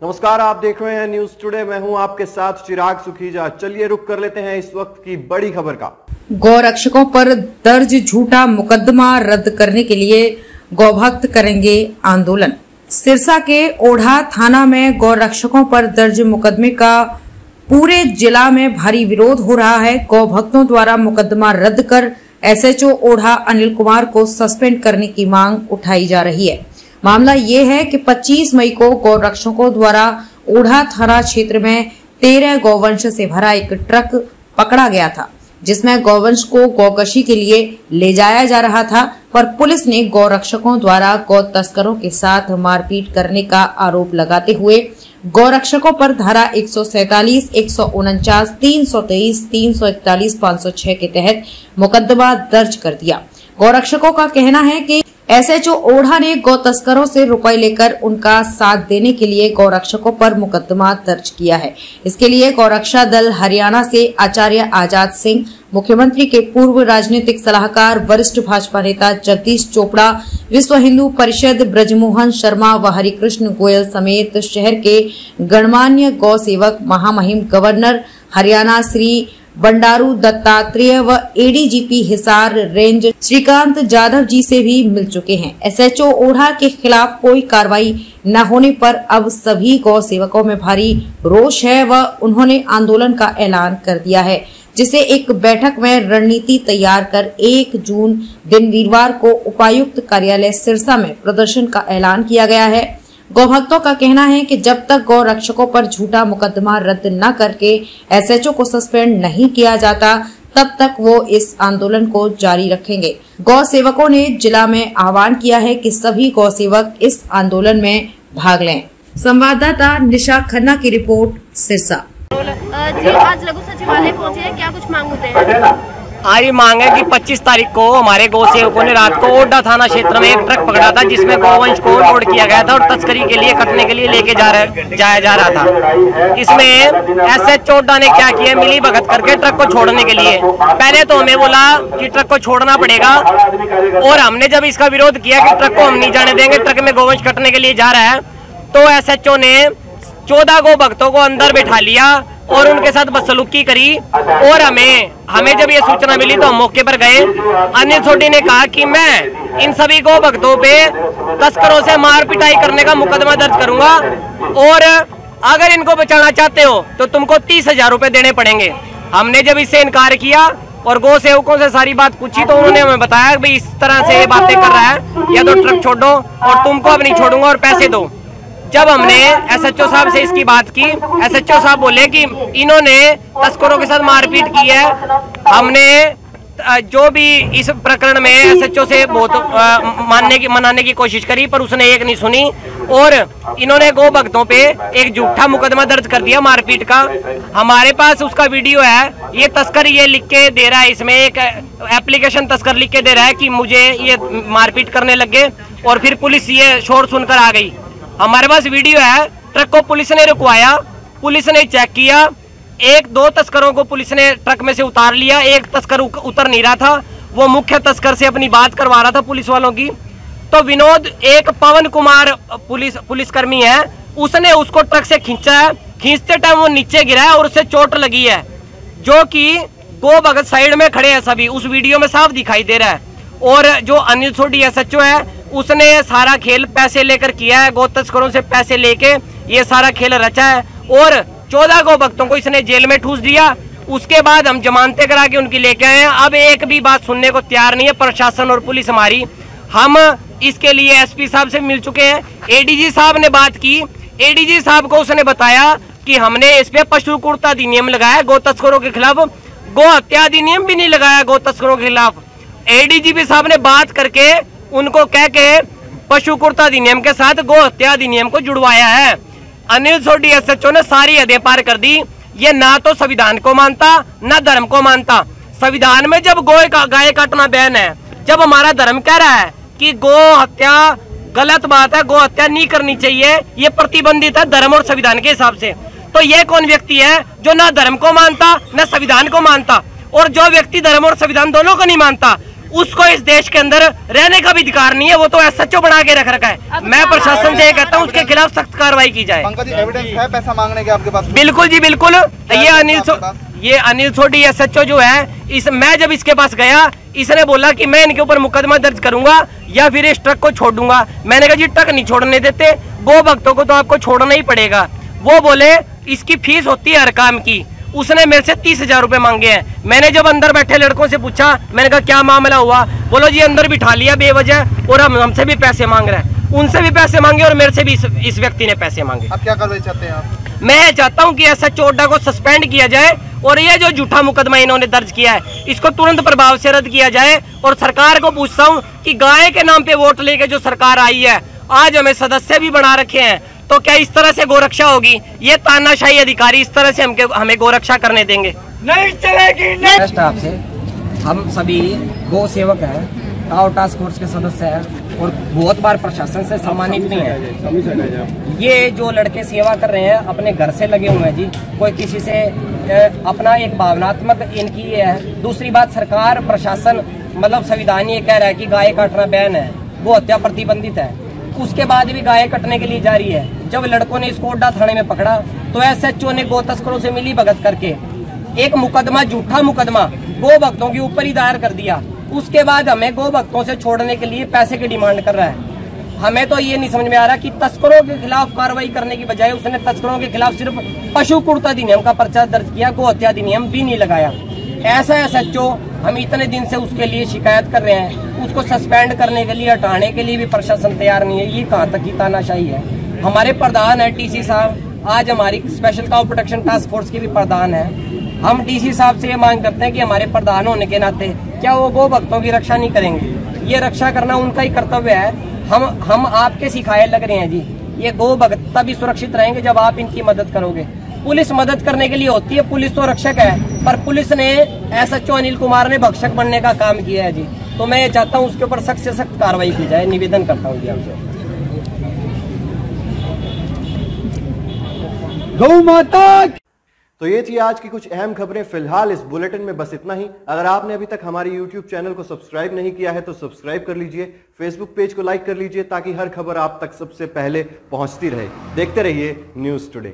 नमस्कार, आप देख रहे हैं न्यूज टुडे। मैं हूं आपके साथ चिराग सुखीजा। चलिए रुक कर लेते हैं इस वक्त की बड़ी खबर का। गौरक्षकों पर दर्ज झूठा मुकदमा रद्द करने के लिए गौभक्त करेंगे आंदोलन। सिरसा के ओढ़ा थाना में गौरक्षकों पर दर्ज मुकदमे का पूरे जिला में भारी विरोध हो रहा है। गौभक्तों द्वारा मुकदमा रद्द कर एसएचओ ओढ़ा अनिल कुमार को सस्पेंड करने की मांग उठाई जा रही है। मामला ये है कि 25 मई को गौरक्षकों द्वारा ओढ़ा थाना क्षेत्र में 13 गौवंश से भरा एक ट्रक पकड़ा गया था, जिसमें गौवंश को गौकशी के लिए ले जाया जा रहा था, पर पुलिस ने गौरक्षकों द्वारा गौ तस्करों के साथ मारपीट करने का आरोप लगाते हुए गौरक्षकों पर धारा 147, 149, 323, 341, 506 के तहत मुकदमा दर्ज कर दिया। गौरक्षकों का कहना है कि एसएचओ ओढ़ा ने गौ तस्करों से रुपए लेकर उनका साथ देने के लिए गौरक्षकों पर मुकदमा दर्ज किया है। इसके लिए गौरक्षा दल हरियाणा से आचार्य आजाद सिंह, मुख्यमंत्री के पूर्व राजनीतिक सलाहकार वरिष्ठ भाजपा नेता जगदीश चोपड़ा, विश्व हिंदू परिषद ब्रजमोहन शर्मा व हरिकृष्ण गोयल समेत शहर के गणमान्य गौ सेवक, महामहिम गवर्नर हरियाणा श्री बंडारू दत्तात्रेय व एडीजीपी हिसार रेंज श्रीकांत जाधव जी से भी मिल चुके हैं। एसएचओ ओढ़ा के खिलाफ कोई कार्रवाई न होने पर अब सभी गौ सेवकों में भारी रोष है व उन्होंने आंदोलन का ऐलान कर दिया है, जिसे एक बैठक में रणनीति तैयार कर 1 जून दिन वीरवार को उपायुक्त कार्यालय सिरसा में प्रदर्शन का ऐलान किया गया है। गौभक्तों का कहना है कि जब तक गौ रक्षकों पर झूठा मुकदमा रद्द न करके एसएचओ को सस्पेंड नहीं किया जाता, तब तक वो इस आंदोलन को जारी रखेंगे। गौ सेवकों ने जिला में आह्वान किया है कि सभी गौ सेवक इस आंदोलन में भाग लें। संवाददाता निशा खन्ना की रिपोर्ट, सिरसा। जी, आज लघु सचिवालय पहुंचे हैं, क्या कुछ मांग होते हैं? हमारी मांग है कि 25 तारीख को हमारे गौ सेवकों ने रात को ओढ़ा थाना क्षेत्र में एक ट्रक पकड़ा था, जिसमें गौवंश को लोड किया गया था और तस्करी के लिए कटने के लिए लेके जाया जा रहा था। इसमें एसएचओ ओढ़ा ने क्या किया, मिली भगत करके ट्रक को छोड़ने के लिए पहले तो हमें बोला कि ट्रक को छोड़ना पड़ेगा, और हमने जब इसका विरोध किया कि ट्रक को हम नहीं जाने देंगे, ट्रक में गौवंश कटने के लिए जा रहा है, तो एसएचओ ने 14 गौ भक्तों को अंदर बैठा लिया और उनके साथ बदसलूकी करी। और हमें जब ये सूचना मिली तो हम मौके पर गए। अनिल सोडी ने कहा कि मैं इन सभी गौ भक्तों पे तस्करों से मार पिटाई करने का मुकदमा दर्ज करूंगा, और अगर इनको बचाना चाहते हो तो तुमको 30,000 रुपए देने पड़ेंगे। हमने जब इससे इनकार किया और गौ सेवकों से सारी बात पूछी तो उन्होंने हमें बताया भाई इस तरह से ये बातें कर रहा है, या तो ट्रक छोड़ो और तुमको अब नहीं छोड़ूंगा और पैसे दो। जब हमने एसएचओ साहब से इसकी बात की, एसएचओ साहब बोले कि इन्होंने तस्करों के साथ मारपीट की है। हमने जो भी इस प्रकरण में एसएचओ से बहुत मनाने की कोशिश करी, पर उसने एक नहीं सुनी और इन्होंने गौ भक्तों पे एक झूठा मुकदमा दर्ज कर दिया मारपीट का। हमारे पास उसका वीडियो है। ये तस्कर ये लिख के दे रहा है, इसमें एक एप्लीकेशन तस्कर लिख के दे रहा है कि मुझे ये मारपीट करने लगे, और फिर पुलिस ये शोर सुनकर आ गई। हमारे पास वीडियो है। ट्रक को पुलिस ने रुकवाया, पुलिस ने चेक किया, 1-2 तस्करों को पुलिस ने ट्रक में से उतार लिया, एक तस्कर उतर नहीं रहा था, वो मुख्य तस्कर से अपनी बात करवा रहा था पुलिस वालों की। तो विनोद, एक पवन कुमार पुलिसकर्मी है, उसने उसको ट्रक से खींचा है। खींचते टाइम वो नीचे गिरा है और उससे चोट लगी है, जो कि गौ भगत साइड में खड़े हैं सभी, उस वीडियो में साफ दिखाई दे रहा है। और जो अनिल सोडी एसएचओ है, उसने सारा खेल पैसे लेकर किया है, गौ तस्करों से पैसे लेके ये सारा खेल रचा है, और 14 गौ भक्तों को इसने जेल में ठूस दिया। उसके बाद हम जमानतें करा के उनकी लेके आए हैं। अब एक भी बात सुनने को तैयार नहीं है प्रशासन और पुलिस हमारी। हम इसके लिए एसपी साहब से मिल चुके हैं, एडीजी साहब ने बात की। एडीजी साहब को उसने बताया कि हमने इस पे पशु क्रूरता अधिनियम लगाया गौ तस्करों के खिलाफ, गौ हत्या अधिनियम भी नहीं लगाया गौ तस्करों के खिलाफ। एडीजीपी साहब ने बात करके उनको कह के पशु क्रूरता अधिनियम के साथ गौ हत्या अधिनियम को जुड़वाया है। अनिल सोडी एसएचओ ने सारी हदें पार कर दी। ये ना तो संविधान को मानता ना धर्म को मानता। संविधान में जब गाय काटना बैन है, जब हमारा धर्म कह रहा है कि गौ हत्या गलत बात है, गौ हत्या नहीं करनी चाहिए, ये प्रतिबंधित है धर्म और संविधान के हिसाब से, तो ये कौन व्यक्ति है जो ना धर्म को मानता ना संविधान को मानता? और जो व्यक्ति धर्म और संविधान दोनों को नहीं मानता, उसको इस देश के अंदर रहने का भी अधिकार नहीं है, वो तो एसएचओ बना के रख रखा है। मैं प्रशासन से ये कहता हूँ उसके खिलाफ सख्त कार्रवाई की जाए। एविडेंस है पैसा मांगने के आपके पास? बिल्कुल जी बिल्कुल। ये अनिल सोडी एसएचओ जो है, मैं जब इसके पास गया, इसने बोला कि मैं इनके ऊपर मुकदमा दर्ज करूंगा या फिर इस ट्रक को छोड़ दूंगा। मैंने कहा जी ट्रक नहीं छोड़ने देते, गो भक्तों को तो आपको छोड़ना ही पड़ेगा। वो बोले इसकी फीस होती है हर काम की। उसने मेरे से 30,000 रुपए मांगे हैं। मैंने जब अंदर बैठे लड़कों से पूछा, मैंने कहा क्या मामला हुआ? बोलो जी अंदर बिठा लिया बेवजह और हमसे भी पैसे मांग रहे हैं। उनसे भी पैसे मांगे और मेरे से भी इस व्यक्ति ने पैसे मांगे। अब क्या कार्रवाई चाहते हैं आप? मैं चाहता हूं कि एसएचओ ओडा को सस्पेंड किया जाए और ये जो झूठा मुकदमा इन्होंने दर्ज किया है इसको तुरंत प्रभाव से रद्द किया जाए। और सरकार को पूछता हूं कि गाय के नाम पे वोट लेके जो सरकार आई है, आज हमें सदस्य भी बना रखे हैं, तो क्या इस तरह से गोरक्षा होगी? ये तानाशाही अधिकारी इस तरह से हमें गोरक्षा करने देंगे? नहीं चलेगी। नेक्स्ट आपसे हम सभी गौ सेवक हैं, काव टास्क फोर्स के सदस्य हैं और बहुत बार प्रशासन से सम्मानित भी हैं। ये जो लड़के सेवा कर रहे हैं अपने घर से लगे हुए हैं जी, कोई किसी से अपना एक भावनात्मक इनकी ये है। दूसरी बात, सरकार प्रशासन मतलब संविधान ये कह रहा है कि गाय काटना बैन है, वो हत्या प्रतिबंधित है, उसके बाद भी गाय कटने के लिए जा रही है। जब लड़कों ने इसको ओडा थाने में पकड़ा तो एसएचओ ने गौ तस्करों से मिली भगत करके एक मुकदमा, झूठा मुकदमा गौ भक्तों के ऊपर ही दायर कर दिया। उसके बाद हमें गौ भक्तों से छोड़ने के लिए पैसे की डिमांड कर रहा है। हमें तो ये नहीं समझ में आ रहा कि तस्करों के खिलाफ कार्रवाई करने की बजाय उसने तस्करों के खिलाफ सिर्फ पशु क्रूरता अधिनियम का पर्चा दर्ज किया, गौ हत्या अधिनियम भी नहीं लगाया। ऐसा एसएचओ हम इतने दिन से उसके लिए शिकायत कर रहे हैं, उसको सस्पेंड करने के लिए, हटाने के लिए भी प्रशासन तैयार नहीं है। ये कहाँ तक की तानाशाही है? हमारे प्रधान है टीसी साहब, आज हमारी special cow protection task force के भी प्रधान है। हम डीसी साहब से ये मांग करते हैं कि हमारे प्रधान होने के नाते क्या वो गौ भक्तों की रक्षा नहीं करेंगे? ये रक्षा करना उनका ही कर्तव्य है। हम आपके सिखाए लग रहे हैं जी। ये गौ भक्त तभी सुरक्षित रहेंगे जब आप इनकी मदद करोगे। पुलिस मदद करने के लिए होती है, पुलिस तो रक्षक है, पर पुलिस ने एसएचओ अनिल कुमार ने भक्षक बनने का काम किया है जी। तो मैं ये चाहता हूँ उसके ऊपर सख्त से सख्त कार्रवाई की जाए, निवेदन करता हूँ जी आपसे। गौ माता। तो ये थी आज की कुछ अहम खबरें। फिलहाल इस बुलेटिन में बस इतना ही। अगर आपने अभी तक हमारे YouTube चैनल को सब्सक्राइब नहीं किया है तो सब्सक्राइब कर लीजिए, Facebook पेज को लाइक कर लीजिए ताकि हर खबर आप तक सबसे पहले पहुंचती रहे। देखते रहिए न्यूज़ टुडे।